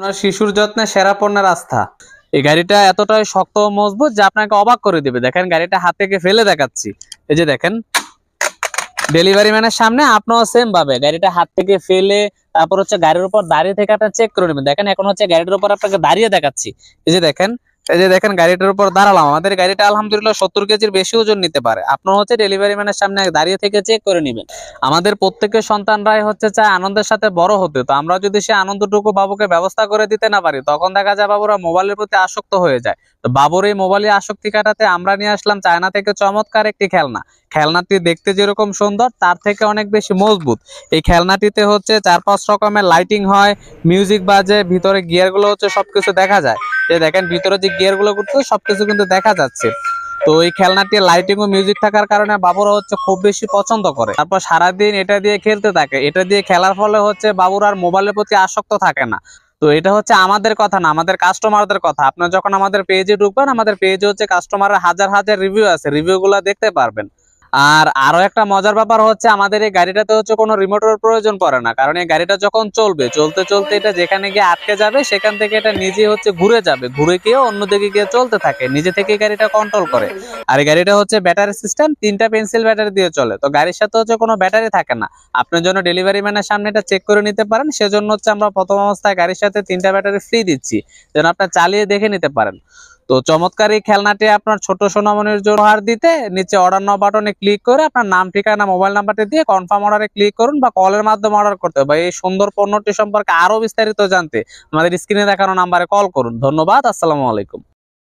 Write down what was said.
আপনার শিশুর যত্নে সেরা পণ্যের আস্থা। এই গাড়িটা এতটাই শক্ত ও মজবুত যে আপনাকে অবাক করে দিবে। দেখেন গাড়িটা হাত থেকে ফেলে দেখাচ্ছি। এই যে দেখেন, ডেলিভারি ম্যানের সামনে আপনিও সেম ভাবে গাড়িটা হাত থেকে ফেলে তারপর হচ্ছে গাড়ির উপর দাঁড়িয়ে থেকে আপনি চেক করে নেবেন। দেখেন এখন হচ্ছে গাড়ির উপর আপনাকে দাঁড়িয়ে দেখাচ্ছি। এই যে দেখেন, এই যে দেখেন গাড়িটার উপর দাঁড়ালাম। আমাদের গাড়িটা আলহামদুলিল্লাহ 70 কেজির বেশি ওজন নিতে পারে। আপনারা হচ্ছে ডেলিভারি ম্যানের সামনে দাঁড়িয়ে থেকে চেক করে নেবেন। আমাদের প্রত্যেকের সন্তানরাই হচ্ছে চায় আনন্দের সাথে বড় হতে। তো আমরা যদি সে আনন্দটুকু বাবুকে ব্যবস্থা করে দিতে না পারি, তখন দেখা যায় বাবুরা মোবাইলের প্রতি আসক্ত হয়ে যায়। তো বাবুর এই মোবাইলের আসক্তি কাটাতে আমরা নিয়ে আসলাম চায়না থেকে চমৎকার একটি খেলনা। খেলনাটি দেখতে যেরকম সুন্দর তার থেকে অনেক বেশি মজবুত। এই খেলনাটিতে হচ্ছে 4-5 রকমের লাইটিং হয়, মিউজিক বাজে, ভিতরে গিয়ার গুলো হচ্ছে সবকিছু দেখা যায়। এই দেখেন ভিতরে যে গিয়ার গুলো ঘুরছে সবকিছু কিন্তু দেখা যাচ্ছে। তো এই খেলনাটি লাইটিং ও মিউজিক থাকার কারণে বাবুরা হচ্ছে খুব বেশি পছন্দ করে। তারপর সারাদিন এটা দিয়ে খেলতে থাকে। এটা দিয়ে খেলার ফলে হচ্ছে বাবুর আর মোবাইলের প্রতি আসক্ত থাকে না। তো এটা হচ্ছে আমাদের কথা না, আমাদের কাস্টমারদের কথা। আপনারা যখন আমাদের পেজে ঢুকবেন, আমাদের পেজে হচ্ছে কাস্টমারের হাজার হাজার রিভিউ আছে, রিভিউ গুলা দেখতে পারবেন। আর আরো একটা মজার ব্যাপার হচ্ছে আমাদের এই গাড়িটাতে হচ্ছে কোনো রিমোটের প্রয়োজন পড়ে না। কারণ এই গাড়িটা যখন চলবে, চলতে চলতে এটা যেখানে গিয়ে আটকে যাবে সেখান থেকে এটা নিজে হচ্ছে ঘুরে যাবে, ঘুরে গিয়ে অন্যদিকে গিয়ে চলতে থাকে, নিজে থেকে গাড়িটা কন্ট্রোল করে। আর এই গাড়িটা হচ্ছে ব্যাটারি সিস্টেম, 3টা পেন্সিল ব্যাটারি দিয়ে চলে। তো গাড়ির সাথে হচ্ছে কোনো ব্যাটারি থাকে না। আপনার জন্য ডেলিভারি ম্যানের সামনে এটা চেক করে নিতে পারেন। সেজন্য হচ্ছে আমরা প্রথম অবস্থায় গাড়ির সাথে 3টা ব্যাটারি ফ্রি দিচ্ছি, যেন আপনার চালিয়ে দেখে নিতে পারেন। তো চমৎকার এই খেলনাটি আপনার ছোট সোনামণির জন্য উপহার দিতে নিচে অর্ডার নাও বাটনে ক্লিক করে আপনার নাম, ঠিকানা, মোবাইল নাম্বারটি দিয়ে কনফার্ম অর্ডারে ক্লিক করুন বা কলের মাধ্যমে অর্ডার করতে হবে। এই সুন্দর পণ্যটি সম্পর্কে আরো বিস্তারিত জানতে আমাদের স্ক্রিনে দেখানো নাম্বারে কল করুন। ধন্যবাদ। আসসালামু আলাইকুম।